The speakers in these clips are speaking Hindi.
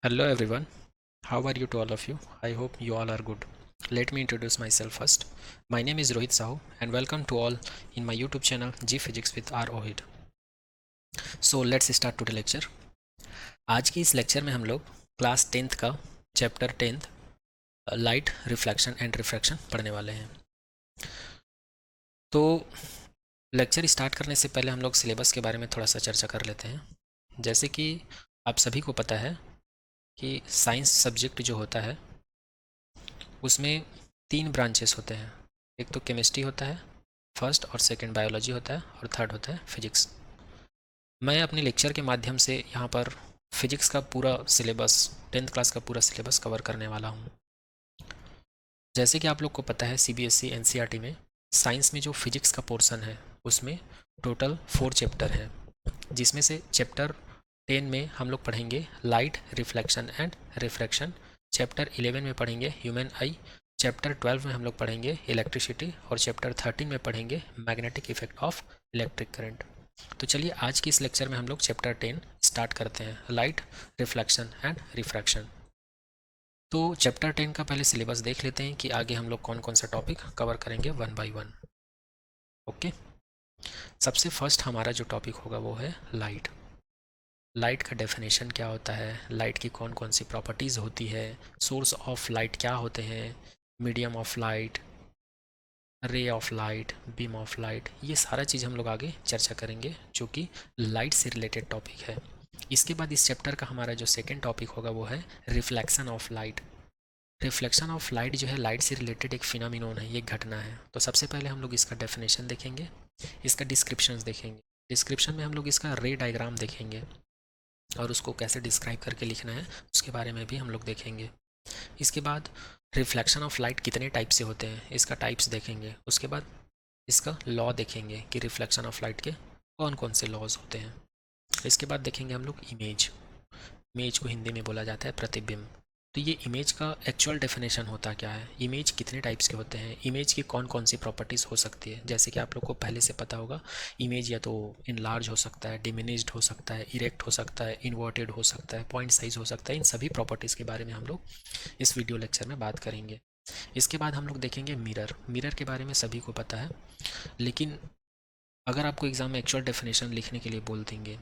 Hello everyone, how are you to all of you? I hope you all are good. Let me introduce myself first. My name is Rohit Sahu and welcome to all in my YouTube channel G Physics with R Ohid. So let's start today lecture. आज की इस लेक्चर में हम लोग क्लास 10th का chapter 10th light reflection and refraction पढ़ने वाले हैं। तो लेक्चर स्टार्ट करने से पहले हम लोग सिलेबस के बारे में थोड़ा सा चर्चा कर लेते हैं। जैसे कि आप सभी को पता है कि साइंस सब्जेक्ट जो होता है उसमें 3 ब्रांचेस होते हैं। एक तो केमिस्ट्री होता है, फर्स्ट और सेकंड बायोलॉजी होता है और थर्ड होता है फिजिक्स। मैं अपने लेक्चर के माध्यम से यहाँ पर फिजिक्स का पूरा सिलेबस 10th क्लास का पूरा सिलेबस कवर करने वाला हूँ। जैसे कि आप लोग को पता है CBSE NCERT में साइंस में जो फिजिक्स का पोर्शन है उसमें टोटल 4 चैप्टर हैं, जिसमें से चैप्टर 10 में हम लोग पढ़ेंगे light reflection and refraction, chapter 11 में पढ़ेंगे ह्यूमन आई, चैप्टर 12 में हम लोग पढ़ेंगे इलेक्ट्रिसिटी और चैप्टर 13 में पढ़ेंगे magnetic effect of electric current. तो चलिए आज की इस लेक्चर में हम लोग चैप्टर 10 स्टार्ट करते हैं, लाइट रिफ्लेक्शन एंड रिफ्रैक्शन। तो चैप्टर 10 का पहले सिलेबस देख लेते हैं कि आगे हम लोग कौन कौन सा टॉपिक कवर करेंगे वन बाय वन। ओके, सबसे फर्स्ट हमारा जो टॉपिक होगा वो है लाइट। लाइट का डेफिनेशन क्या होता है, लाइट की कौन कौन सी प्रॉपर्टीज़ होती है, सोर्स ऑफ लाइट क्या होते हैं, medium of light, ray of light, beam of light, ये सारा चीज़ हम लोग आगे चर्चा करेंगे जो कि लाइट से रिलेटेड टॉपिक है। इसके बाद इस चैप्टर का हमारा जो सेकेंड टॉपिक होगा वो है reflection of light. Reflection of light जो है लाइट से रिलेटेड एक फिनोमिनन है, ये घटना है। तो सबसे पहले हम लोग इसका डेफिनेशन देखेंगे, इसका डिस्क्रिप्शंस देखेंगे। डिस्क्रिप्शन में हम लोग इसका रे डायग्राम देखेंगे और उसको कैसे डिस्क्राइब करके लिखना है उसके बारे में भी हम लोग देखेंगे। इसके बाद रिफ्लेक्शन ऑफ लाइट कितने टाइप से होते हैं इसका टाइप्स देखेंगे। उसके बाद इसका लॉ देखेंगे कि रिफ्लेक्शन ऑफ लाइट के कौन कौन से लॉज होते हैं। इसके बाद देखेंगे हम लोग इमेज। इमेज को हिंदी में बोला जाता है प्रतिबिंब। तो ये इमेज का एक्चुअल डेफिनेशन होता क्या है, इमेज कितने टाइप्स के होते हैं, इमेज की कौन कौन सी प्रॉपर्टीज़ हो सकती है। जैसे कि आप लोग को पहले से पता होगा, इमेज या तो इनलार्ज हो सकता है, डिमिनिश्ड हो सकता है, इरेक्ट हो सकता है, इन्वर्टेड हो सकता है, पॉइंट साइज हो सकता है। इन सभी प्रॉपर्टीज़ के बारे में हम लोग इस वीडियो लेक्चर में बात करेंगे। इसके बाद हम लोग देखेंगे मिरर। मिरर के बारे में सभी को पता है, लेकिन अगर आपको एग्ज़ाम में एक्चुअल डेफिनेशन लिखने के लिए बोल देंगे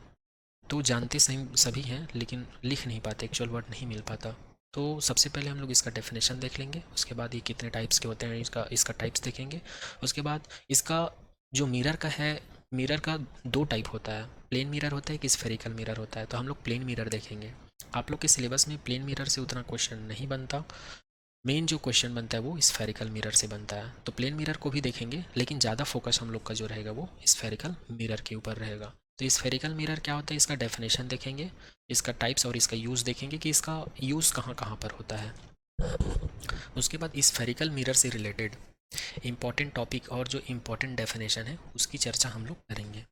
तो जानते सही सभी हैं लेकिन लिख नहीं पाते, एक्चुअल वर्ड नहीं मिल पाता। तो सबसे पहले हम लोग इसका डेफिनेशन देख लेंगे, उसके बाद ये कितने टाइप्स के होते हैं इसका टाइप्स देखेंगे। उसके बाद इसका जो मिरर का है, मिरर का 2 टाइप होता है, प्लेन मिरर होता है कि स्फेरिकल मिरर होता है। तो हम लोग प्लेन मिरर देखेंगे। आप लोग के सिलेबस में प्लेन मिरर से उतना क्वेश्चन नहीं बनता, मेन जो क्वेश्चन बनता है वो स्फेरिकल मिरर से बनता है। तो प्लेन मिरर को भी देखेंगे लेकिन ज़्यादा फोकस हम लोग का जो रहेगा वो स्फेरिकल मिरर के ऊपर रहेगा। तो स्फेरिकल मिरर क्या होता है, इसका डेफिनेशन देखेंगे, इसका टाइप्स और इसका यूज़ देखेंगे कि इसका यूज़ कहाँ कहाँ पर होता है। उसके बाद स्फेरिकल मिरर से रिलेटेड इम्पॉर्टेंट टॉपिक और जो इम्पॉर्टेंट डेफिनेशन है उसकी चर्चा हम लोग करेंगे।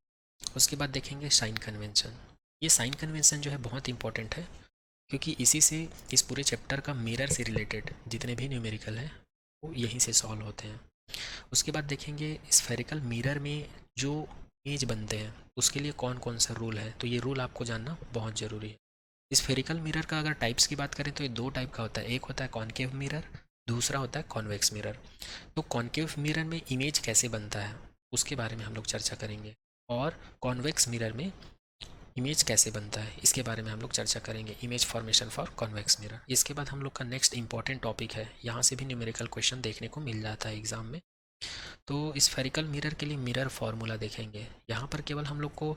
उसके बाद देखेंगे साइन कन्वेंशन। ये साइन कन्वेंशन जो है बहुत इंपॉर्टेंट है क्योंकि इसी से इस पूरे चैप्टर का मिरर से रिलेटेड जितने भी न्यूमेरिकल हैं वो यहीं से सॉल्व होते हैं। उसके बाद देखेंगे स्फेरिकल मिरर में जो इमेज बनते हैं उसके लिए कौन कौन सा रूल है, तो ये रूल आपको जानना बहुत ज़रूरी है। स्फेरिकल मिरर का अगर टाइप्स की बात करें तो ये 2 टाइप का होता है, एक होता है कॉनकेव मिरर, दूसरा होता है कॉन्वेक्स मिरर। तो कॉनकेव मिरर में इमेज कैसे बनता है उसके बारे में हम लोग चर्चा करेंगे, और कॉन्वेक्स मिरर में इमेज कैसे बनता है इसके बारे में हम लोग चर्चा करेंगे, image formation for convex mirror. इसके बाद हम लोग का नेक्स्ट इंपॉर्टेंट टॉपिक है, यहाँ से भी न्यूमेरिकल क्वेश्चन देखने को मिल जाता है एग्जाम में। तो स्फेरिकल मिरर के लिए मिरर फार्मूला देखेंगे। यहाँ पर केवल हम लोग को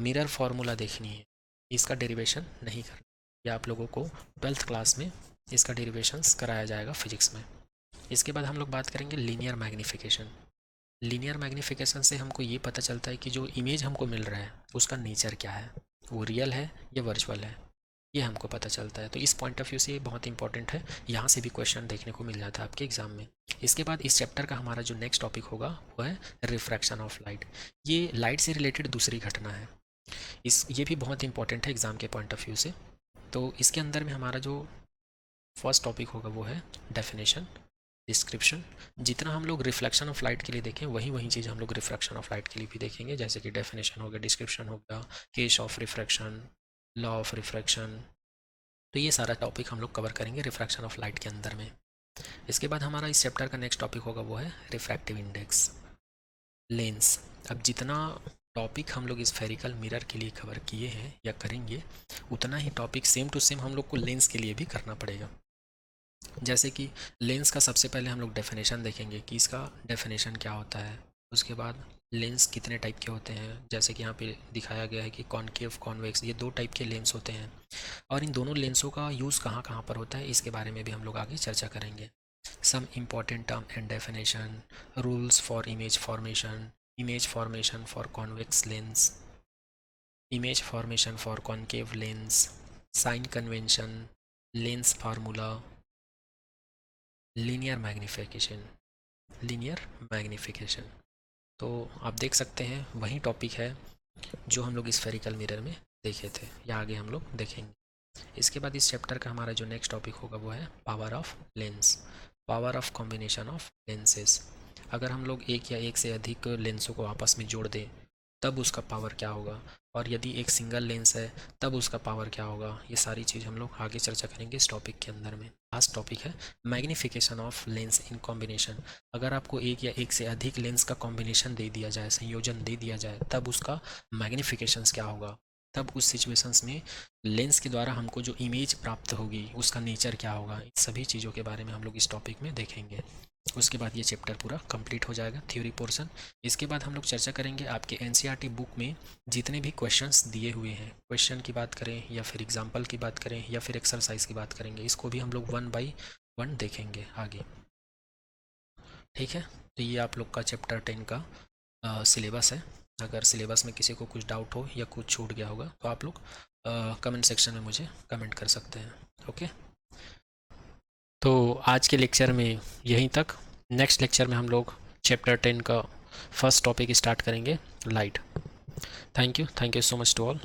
मिरर फार्मूला देखनी है, इसका डेरिवेशन नहीं करना। या आप लोगों को 12th क्लास में इसका डेरिवेशंस कराया जाएगा फिजिक्स में। इसके बाद हम लोग बात करेंगे लीनियर मैग्नीफिकेशन। लीनियर मैग्नीफिकेशन से हमको ये पता चलता है कि जो इमेज हमको मिल रहा है उसका नेचर क्या है, वो रियल है या वर्चुअल है, ये हमको पता चलता है। तो इस पॉइंट ऑफ व्यू से ये बहुत इंपॉर्टेंट है, यहाँ से भी क्वेश्चन देखने को मिल जाता है आपके एग्जाम में। इसके बाद इस चैप्टर का हमारा जो नेक्स्ट टॉपिक होगा वो है रिफ्रैक्शन ऑफ लाइट। ये लाइट से रिलेटेड दूसरी घटना है, ये भी बहुत इंपॉर्टेंट है एग्जाम के पॉइंट ऑफ व्यू से। तो इसके अंदर में हमारा जो फर्स्ट टॉपिक होगा वो है डेफिनेशन, डिस्क्रिप्शन। जितना हम लोग रिफ्लेक्शन ऑफ लाइट के लिए देखें वही वही चीज़ हम लोग रिफ्रैक्शन ऑफ लाइट के लिए भी देखेंगे, जैसे कि डेफिनेशन हो गया, डिस्क्रिप्शन हो गया, case of refraction, law of refraction, तो ये सारा टॉपिक हम लोग कवर करेंगे रिफ्रैक्शन ऑफ लाइट के अंदर में। इसके बाद हमारा इस चैप्टर का नेक्स्ट टॉपिक होगा वो है रिफ्रैक्टिव इंडेक्स, लेंस। अब जितना टॉपिक हम लोग स्फेरिकल मिरर के लिए कवर किए हैं या करेंगे, उतना ही टॉपिक सेम टू सेम हम लोग को लेंस के लिए भी करना पड़ेगा। जैसे कि लेंस का सबसे पहले हम लोग डेफिनेशन देखेंगे कि इसका डेफिनेशन क्या होता है। उसके बाद लेंस कितने टाइप के होते हैं, जैसे कि यहाँ पे दिखाया गया है कि कॉनकेव कॉन्वेक्स, ये 2 टाइप के लेंस होते हैं। और इन दोनों लेंसों का यूज़ कहाँ कहाँ पर होता है, इसके बारे में भी हम लोग आगे चर्चा करेंगे। Some important term and definition, rules for image formation for convex lens, image formation for concave lens, sign convention, lens formula, linear magnification. तो आप देख सकते हैं वही टॉपिक है जो हम लोग स्फेरिकल मिरर में देखे थे, या आगे हम लोग देखेंगे। इसके बाद इस चैप्टर का हमारा जो नेक्स्ट टॉपिक होगा वो है power of lens, power of combination of lenses. अगर हम लोग एक या एक से अधिक लेंसों को आपस में जोड़ दें तब उसका पावर क्या होगा, और यदि एक सिंगल लेंस है तब उसका पावर क्या होगा, ये सारी चीज़ हम लोग आगे चर्चा करेंगे इस टॉपिक के अंदर में। लास्ट टॉपिक है magnification of lens in combination. अगर आपको एक या एक से अधिक लेंस का कॉम्बिनेशन दे दिया जाए, संयोजन दे दिया जाए, तब उसका मैग्नीफिकेशंस क्या होगा, तब उस सिचुएशंस में लेंस के द्वारा हमको जो इमेज प्राप्त होगी उसका नेचर क्या होगा, इन सभी चीज़ों के बारे में हम लोग इस टॉपिक में देखेंगे। उसके बाद ये चैप्टर पूरा कंप्लीट हो जाएगा, थ्योरी पोर्शन। इसके बाद हम लोग चर्चा करेंगे आपके एनसीईआरटी बुक में जितने भी क्वेश्चंस दिए हुए हैं, क्वेश्चन की बात करें या फिर एग्जांपल की बात करें या फिर एक्सरसाइज की बात करेंगे, इसको भी हम लोग 1 बाय 1 देखेंगे आगे। ठीक है, तो ये आप लोग का चैप्टर 10 का सिलेबस है। अगर सिलेबस में किसी को कुछ डाउट हो या कुछ छूट गया होगा तो आप लोग कमेंट सेक्शन में मुझे कमेंट कर सकते हैं। ओके, तो आज के लेक्चर में यहीं तक। नेक्स्ट लेक्चर में हम लोग चैप्टर 10 का फर्स्ट टॉपिक स्टार्ट करेंगे, light. Thank you so much to all.